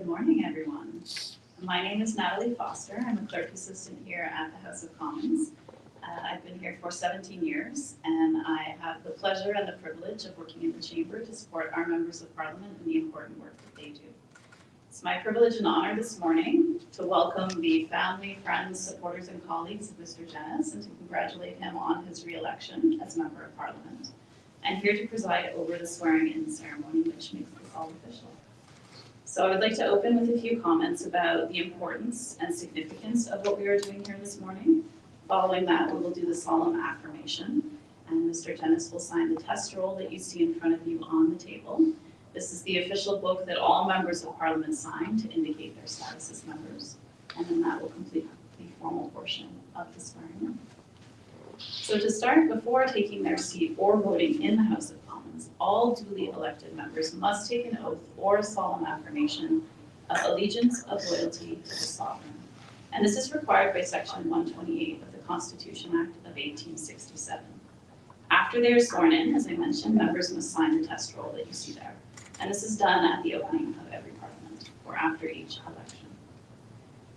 Good morning, everyone. My name is Natalie Foster. I'm a clerk assistant here at the House of Commons. I've been here for 17 years, and I have the pleasure and the privilege of working in the Chamber to support our members of Parliament in the important work that they do. It's my privilege and honor this morning to welcome the family, friends, supporters, and colleagues of Mr. Jennis and to congratulate him on his re-election as Member of Parliament. I'm here to preside over the swearing-in ceremony, which makes this all official. So I would like to open with a few comments about the importance and significance of what we are doing here this morning. Following that, we will do the solemn affirmation, and Mr. Jennis will sign the test roll that you see in front of you on the table. This is the official book that all members of Parliament sign to indicate their status as members, and then that will complete the formal portion of the swearing-in. So to start, before taking their seat or voting in the House of Commons, all duly elected members must take an oath or a solemn affirmation of allegiance, of loyalty to the sovereign. And this is required by Section 128 of the Constitution Act of 1867. After they are sworn in, as I mentioned, members must sign the test roll that you see there. And this is done at the opening of every Parliament or after each election.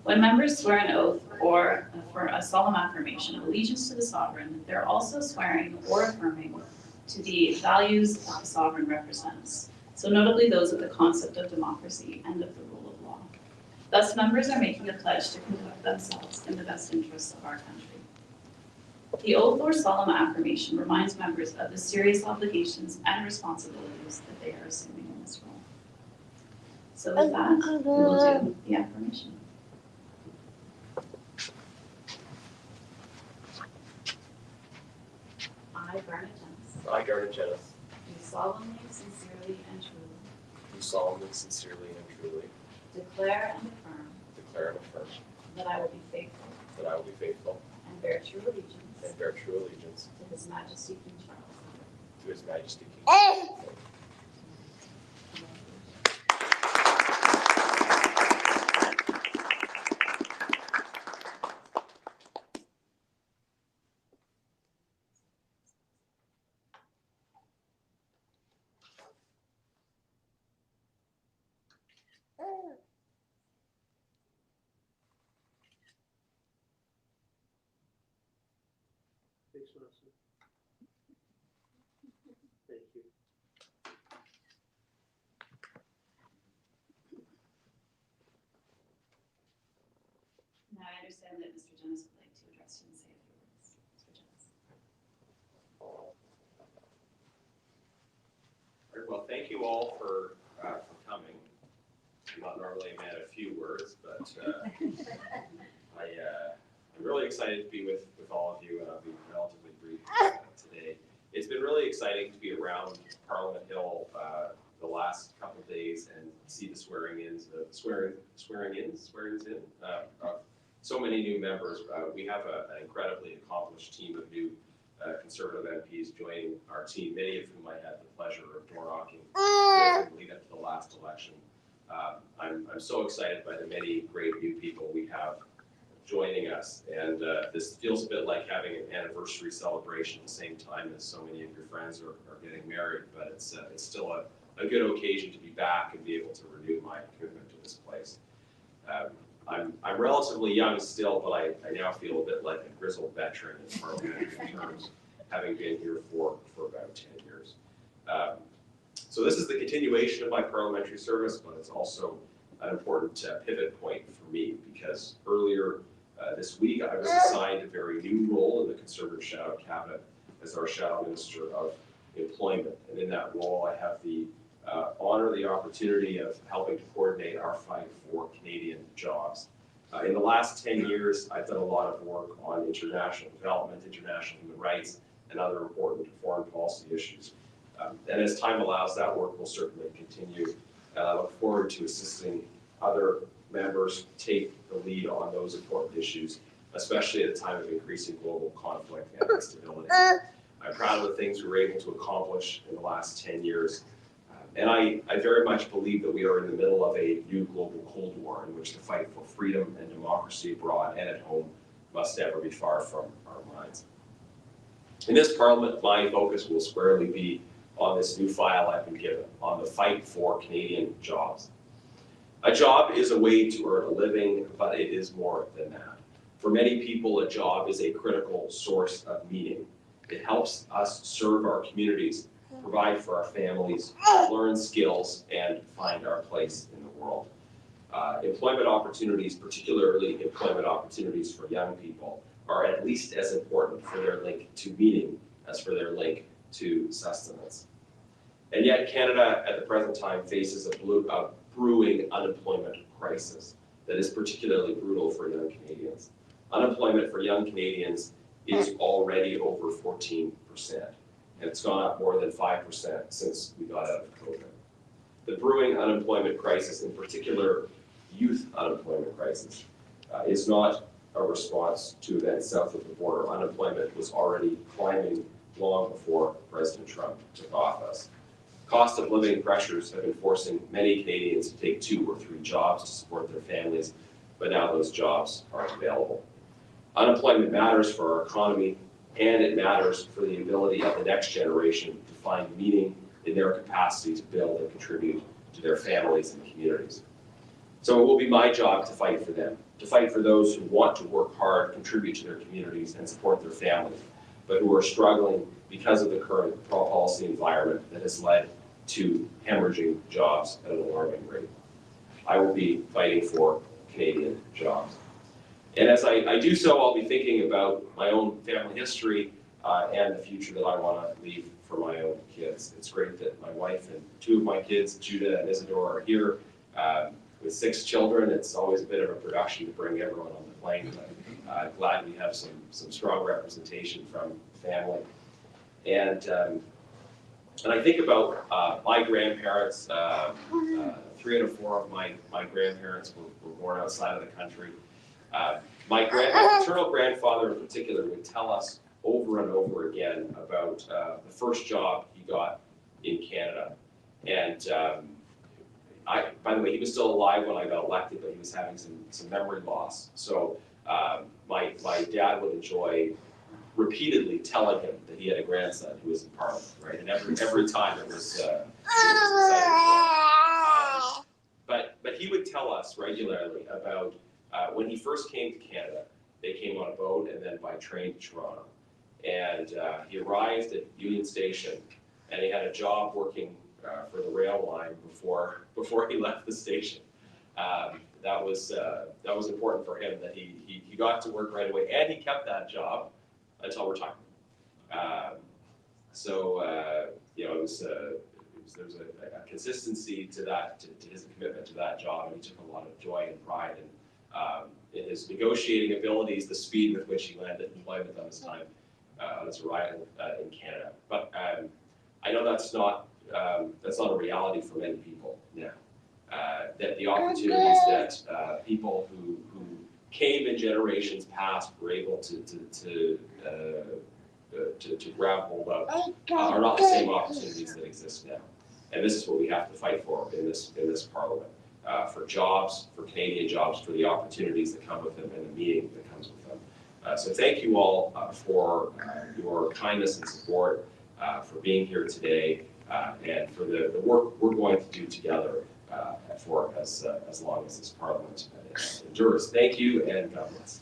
When members swear an oath or for a solemn affirmation of allegiance to the sovereign, they're also swearing or affirming to the values that the sovereign represents. So notably those of the concept of democracy and of the rule of law. Thus, members are making a pledge to conduct themselves in the best interests of our country. The oath or solemn affirmation reminds members of the serious obligations and responsibilities that they are assuming in this role. So with that, we will do the affirmation. I, Garnet Jennis. I, Garnet Jennis. Do solemnly, sincerely, and truly. Do solemnly, sincerely, and truly. Declare and affirm. Declare and affirm. That I will be faithful. That I will be faithful. And bear true allegiance. And bear true allegiance. To His Majesty King Charles. To His Majesty King Charles. Thanks, Nelson. Thank you. Now I understand that Mr. Jennis would like to address you and say a few words. Mr. Jennis. Very well, thank you all for coming. I'm not normally a man of few words, but I'm really excited to be with all of you, and I'll be relatively brief today. It's been really exciting to be around Parliament Hill the last couple of days and see the swearing-ins of so many new members. We have an incredibly accomplished team of new Conservative MPs joining our team, many of whom I had the pleasure of door knocking with lead up to the last election. I'm so excited by the many great new people we have joining us, and this feels a bit like having an anniversary celebration at the same time as so many of your friends are getting married, but it's still a good occasion to be back and be able to renew my commitment to this place. I'm relatively young still, but I now feel a bit like a grizzled veteran in parliamentary terms, having been here for about 10 years. So this is the continuation of my parliamentary service, but it's also an important pivot point for me, because earlier this week I was assigned a very new role in the Conservative Shadow Cabinet as our Shadow Minister of Employment. And in that role I have the honor, the opportunity of helping to coordinate our fight for Canadian jobs. In the last 10 years, I've done a lot of work on international development, international human rights, and other important foreign policy issues. And as time allows, that work will certainly continue. And I look forward to assisting other members take the lead on those important issues, especially at a time of increasing global conflict and instability. I'm proud of the things we were able to accomplish in the last 10 years. And I very much believe that we are in the middle of a new global Cold War in which the fight for freedom and democracy abroad and at home must never be far from our minds. In this Parliament, my focus will squarely be on this new file I've been given, on the fight for Canadian jobs. A job is a way to earn a living, but it is more than that. For many people, a job is a critical source of meaning. It helps us serve our communities, provide for our families, learn skills, and find our place in the world. Employment opportunities, particularly employment opportunities for young people, are at least as important for their link to meaning as for their link to sustenance. And yet Canada at the present time faces a brewing unemployment crisis that is particularly brutal for young Canadians. Unemployment for young Canadians is already over 14%, and it's gone up more than 5% since we got out of COVID. The brewing unemployment crisis, in particular youth unemployment crisis, is not a response to events south of the border. Unemployment was already climbing long before President Trump took office. Cost of living pressures have been forcing many Canadians to take 2 or 3 jobs to support their families, but now those jobs aren't available. Unemployment matters for our economy, and it matters for the ability of the next generation to find meaning in their capacity to build and contribute to their families and communities. So it will be my job to fight for them, to fight for those who want to work hard, contribute to their communities, and support their families, but who are struggling because of the current policy environment that has led to hemorrhaging jobs at an alarming rate. I will be fighting for Canadian jobs. And as I do so, I'll be thinking about my own family history and the future that I want to leave for my own kids. It's great that my wife and 2 of my kids, Judah and Isadore, are here. With 6 children, it's always a bit of a production to bring everyone on the plane, but glad we have some strong representation from family. And I think about my grandparents. 3 out of 4 of my grandparents were born outside of the country. My paternal grandfather in particular would tell us over and over again about the first job he got in Canada. And by the way, he was still alive when I got elected, but he was having some memory loss. So my dad would enjoy repeatedly telling him that he had a grandson who was in Parliament, right? And every time it was exciting. But he would tell us regularly about when he first came to Canada. They came on a boat and then by train to Toronto. And he arrived at Union Station, and he had a job working for the rail line before he left the station. That was important for him that he got to work right away, and he kept that job until retirement. There was a consistency to that, to his commitment to that job, and he took a lot of joy and pride in his negotiating abilities, the speed with which he landed employment on his time on his arrival in Canada. But I know that's not a reality for many people now. That the opportunities that people who came in generations past were able to grab hold of are not the same opportunities that exist now. And this is what we have to fight for in this Parliament. For jobs, for Canadian jobs, for the opportunities that come with them and the meaning that comes with them. So thank you all for your kindness and support, for being here today, and for the work we're going to do together for as long as this Parliament endures. Thank you, and God bless.